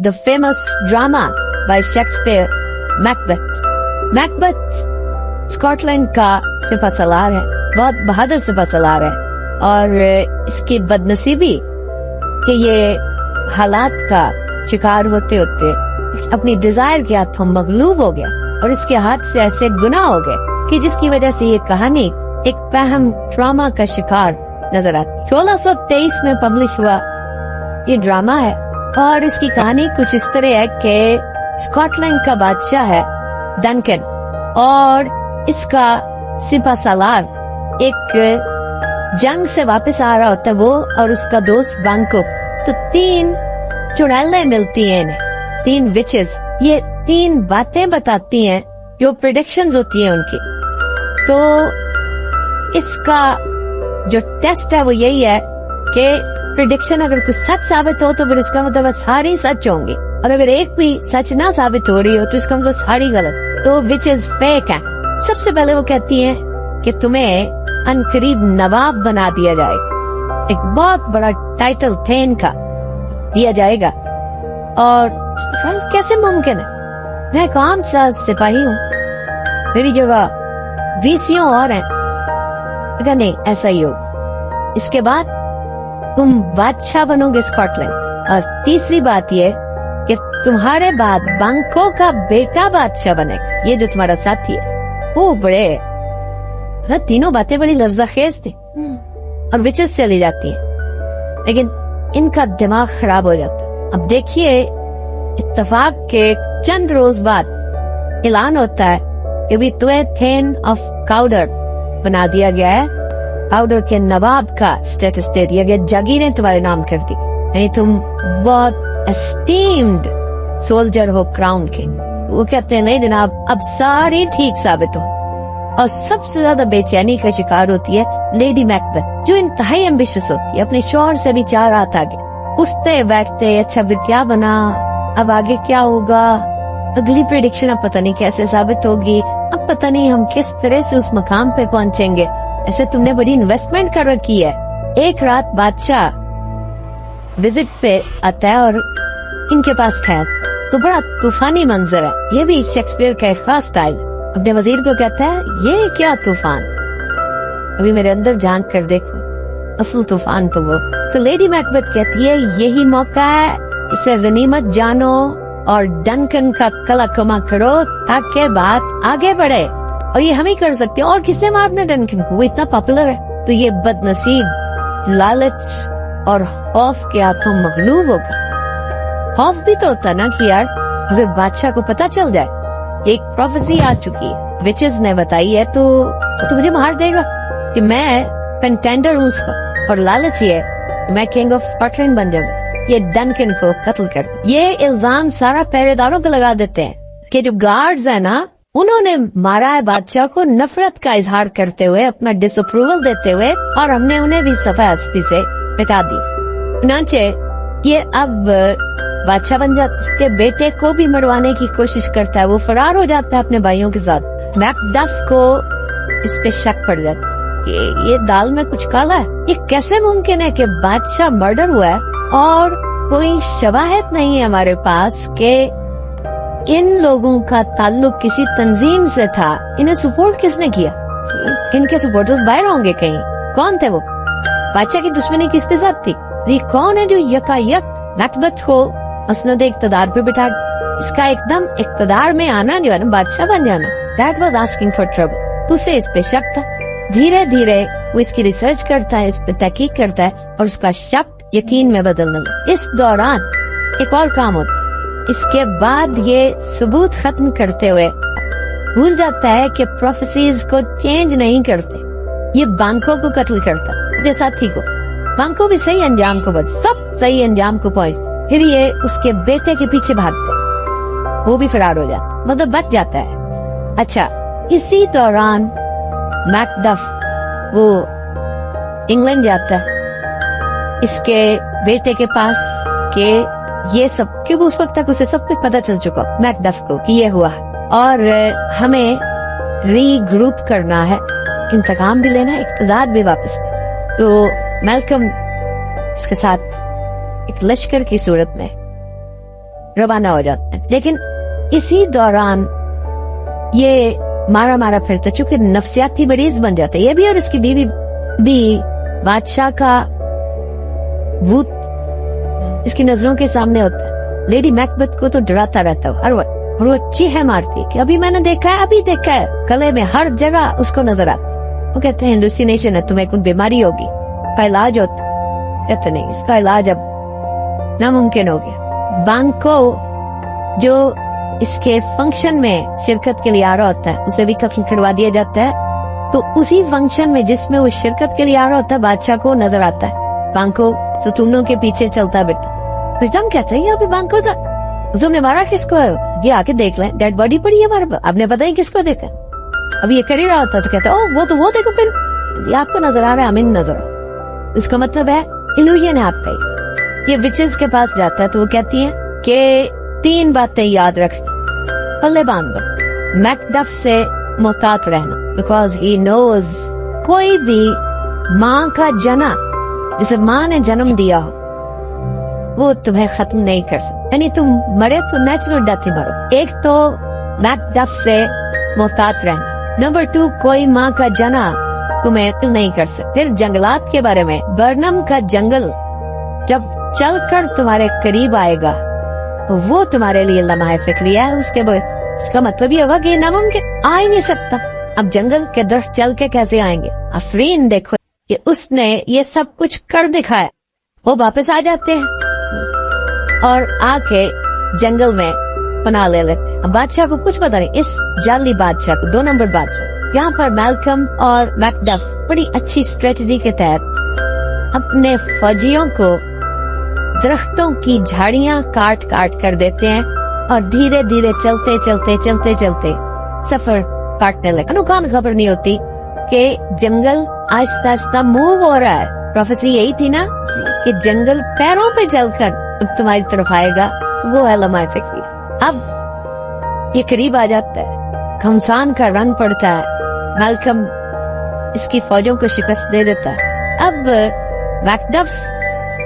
the famous drama by Shakespeare, Macbeth. Macbeth Scotland का सिपहसालार है, बहुत बहादुर सिपहसालार है, और इसकी बदनसीबी कि ये हालात का शिकार होते होते अपनी डिजायर के हाथों मगलूब हो गया और इसके हाथ से ऐसे गुनाह हो गए कि जिसकी वजह से ये कहानी एक पहम ड्रामा का शिकार नजर आती। 1623 में पब्लिश हुआ ये ड्रामा है और इसकी कहानी कुछ इस तरह है कि स्कॉटलैंड का बादशाह है डनकन और इसका सिपहसालार एक जंग से वापस आ रहा होता है, वो और उसका दोस्त बांको। तो 3 चुड़ैलें मिलती हैं इन्हें, 3 विचेस। ये 3 बातें बताती हैं जो प्रेडिक्शंस होती हैं उनकी। तो इसका जो टेस्ट है वो यही है कि प्रेडिक्शन अगर कुछ सच साबित हो तो फिर इसका मतलब सारी सच होंगी, और अगर एक भी सच ना साबित हो रही हो तो इसका मतलब सारी गलत। तो विचेस फेक है। सबसे पहले वो कहती हैं कि तुम्हें अनकरीब नवाब बना दिया जाएगा, एक बहुत बड़ा टाइटल थे इनका दिया जाएगा। और कैसे मुमकिन है, मैं एक आम सा सिपाही हूँ, मेरी जगह 20 और हैं। अगर नहीं ऐसा ही हो, इसके बाद तुम बादशाह बनोगे स्कॉटलैंड। और तीसरी बात ये कि तुम्हारे बाद बांको का बेटा बादशाह बनेगा, ये जो तुम्हारा साथी है वो बड़े। तीनों बातें बड़ी लफ्ज़ाखेज थी और विचेस चली जाती हैं, लेकिन इनका दिमाग खराब हो जाता है। अब देखिए इत्तेफाक के चंद रोज बाद ऐलान होता है कि भी तुम्हें थेन ऑफ काउडर बना दिया गया है, काउडर के नवाब का स्टेटस दे दिया गया, जागीरें तुम्हारे नाम कर दी, यानी तुम बहुत एस्टीम्ड सोल्जर हो क्राउन के। वो कहते हैं नहीं जनाब, अब सारी ठीक साबित हो। और सबसे ज्यादा बेचैनी का शिकार होती है लेडी मैकबेथ, जो इंतहाई एम्बिशियस होती है, अपने शौहर से भी 4 हाथ आगे। उठते बैठते अच्छा फिर क्या बना, अब आगे क्या होगा, अगली प्रेडिक्शन अब पता नहीं कैसे साबित होगी, अब पता नहीं हम किस तरह से उस मकाम पे पहुंचेंगे। ऐसे तुमने बड़ी इन्वेस्टमेंट कर रखी है। एक रात बादशाह विजिट पे आता है और इनके पास ठहर, तो बड़ा तूफानी मंजर है। ये भी शेक्सपियर का एक खास स्टाइल। अपने वजीर को कहता है ये क्या तूफान, अभी मेरे अंदर झांक कर देखो, असल तूफान तो वो। तो लेडी मैकबेथ कहती है यही मौका है, इसे गनीमत जानो और डनकन का कला कमा करो ताकि बात आगे बढ़े। और ये हम ही कर सकते हैं, और किसने मारना डनकन को, वो इतना पॉपुलर है। तो ये बदनसीब लालच और खौफ के हाथों मगलूब होगा। खौफ भी तो होता ना कि यार अगर बादशाह को पता चल जाए एक प्रोफेसी आ चुकी है, विचेस ने बताई है, तो मुझे मार देगा कि मैं कंटेंडर हूँ उसका, और लालच ये है मैं किंग ऑफ स्कॉटलैंड बन जाऊंगा। ये डनकन को कत्ल कर, ये इल्जाम सारा पहरेदारों को लगा देते हैं कि जो गार्ड्स है ना उन्होंने मारा है बादशाह को नफरत का इजहार करते हुए, अपना डिसअप्रूवल देते हुए, और हमने उन्हें भी सफा हस्ती से मिटा दी। नाचे ये अब बादशाह बन जाता, उसके बेटे को भी मरवाने की कोशिश करता है, वो फरार हो जाता है अपने भाइयों के साथ। मैकडफ को इस पे शक पड़ जाता है ये दाल में कुछ काला है। ये कैसे मुमकिन है कि बादशाह मर्डर हुआ है और कोई शवाहिद नहीं है हमारे पास कि इन लोगों का ताल्लुक किसी तंजीम से था। इन्हें सपोर्ट किसने किया, इनके सपोर्टर्स बाहर होंगे कहीं, कौन थे वो, बादशाह की दुश्मनी किसके साथ थी, ये कौन है जो यकायक मैकबेथ को मसनद इक़्तिदार पे बिठा। इसका एकदम इक़्तिदार में आना जो है ना, बादशाह बन जाना, that was asking for trouble. उसे इस पे शक था। धीरे धीरे वो इसकी रिसर्च करता है, इस पे तहकीक करता है और उसका शक यकीन में बदलने लगा। इस दौरान एक और काम होता है, इसके बाद ये सबूत खत्म करते हुए भूल जाता है कि प्रोफेसीज को चेंज नहीं करते। ये बांको को कत्ल करता है, साथी को, बांको भी सही अंजाम को सब सही अंजाम को पहुंचता। फिर ये उसके बेटे के पीछे भागता, वो भी फरार हो जाता, मतलब बच जाता है। अच्छा, इसी दौरान मैकडफ वो इंग्लैंड जाता है इसके बेटे के पास कि ये सब, क्योंकि उस वक्त तक उसे सब कुछ पता चल चुका मैकडफ को कि ये हुआ और हमें रीग्रुप करना है, इंतकाम भी लेना है, इक़्तिदार भी वापस। तो मैल्कम इसके साथ एक लश्कर की सूरत में रवाना हो जाते हैं। लेकिन इसी दौरान ये मारा मारा फिरता, चूंकि नफ्सियाती मरीज बन जाता है ये भी और इसकी बीवी भी। बादशाह का भूत इसकी नजरों के सामने होता है। लेडी मैकबेथ को तो डराता रहता है हर वक्त, और वो चीखें मारती है कि अभी मैंने देखा है, अभी देखा है। गले में हर जगह उसको नजर आता है। वो कहते हैं हेलुसिनेशन है, तुम्हें कोई बीमारी होगी, का इलाज होता है। कहते नहीं, इसका इलाज अब नामुमकिन हो गया। बांको जो इसके फंक्शन में शिरकत के लिए आ रहा होता है उसे भी कत्ल करवा दिया जाता है। तो उसी फंक्शन में जिसमें वो शिरकत के लिए आ रहा होता है बादशाह को नजर आता है बांको सतूनों के पीछे चलता बेटा। हम कहते हैं अभी बांको तुमने मारा किसको है, ये आके देख लें, डेड बॉडी पड़ी है हमारे पास, आपने पता ही किसको देखा। अब ये कर ही रहा होता तो कहते ओ वो देखो फिर ये आपको नजर आ रहा है, हमें नजर आ। इसका मतलब है इल्यूजन है आपका। ये विचेस के पास जाता है तो वो कहती है कि 3 बातें याद रख, पल्ले बांध दो। मैकडफ से मोहतात रहना, बिकॉज ही नोज कोई भी माँ का जना जिसे माँ ने जन्म दिया हो वो तुम्हें खत्म नहीं कर सकता। यानी तुम मरे तो नेचुरल डेथ ही मरो। एक तो मैकडफ से मोहतात रहना। नंबर 2, कोई माँ का जना तुम्हें नहीं कर सकता। फिर जंगलात के बारे में, बर्नम का जंगल जब चलकर तुम्हारे करीब आएगा तो वो तुम्हारे लिए लम्हा फिक्रिया है। उसके बाद इसका मतलब ये होगा कि नामुमकिन आ ही नहीं सकता। अब जंगल के दरख्त चल के कैसे आएंगे। अफरीन देखो कि उसने ये सब कुछ कर दिखाया। वो वापस आ जाते हैं और आके जंगल में पनाह ले लेते हैं। अब बादशाह को कुछ पता नहीं, इस जाली बादशाह को, 2 नंबर बादशाह। यहाँ पर मैल्कम और मैकडफ बड़ी अच्छी स्ट्रेटजी के तहत अपने फौजियों को दरख्तों की झाड़ियां काट काट कर देते हैं और धीरे धीरे चलते चलते चलते चलते सफर काटने लगे। नुकान खबर नहीं होती कि जंगल आहिस्ता आहिस्ता मूव हो रहा है। प्रोफेसी यही थी ना कि जंगल पैरों पे चलकर तुम्हारी तरफ आएगा, वो है लम्हा फिक्री। अब ये करीब आ जाता है, घमसान का रन पड़ता है, मैल्कम इसकी फौजों को शिकस्त दे देता है। अब मैकडफ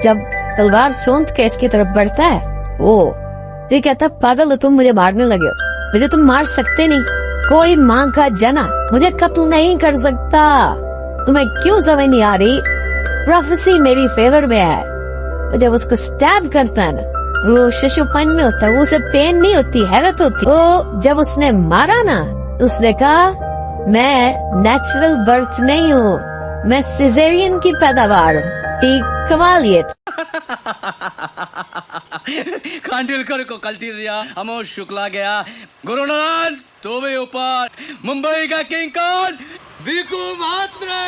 जब तलवार सोंध के इसकी तरफ बढ़ता है, वो ये कहता पागल हो तुम, मुझे मारने लगे हो, मुझे तुम मार सकते नहीं। कोई माँ का जना मुझे कत्ल नहीं कर सकता। तुम्हें क्यों समझ नहीं आ रही, प्रोफेसी मेरी फेवर में है। जब उसको स्टैब करता है ना, वो शिशुपन में होता है, वो उसे पेन नहीं होती, हैरत होती। वो जब उसने मारा ना, उसने कहा मैं नेचुरल बर्थ नहीं हूँ, मैं सिजेरियन की पैदावार हूँ। कमाल ये खांडेलकर को कल्टी दिया, अमोद शुक्ला गया, गुरुनाथ तो भी ऊपर, मुंबई का किंग कौन, वीकू म्हात्रे।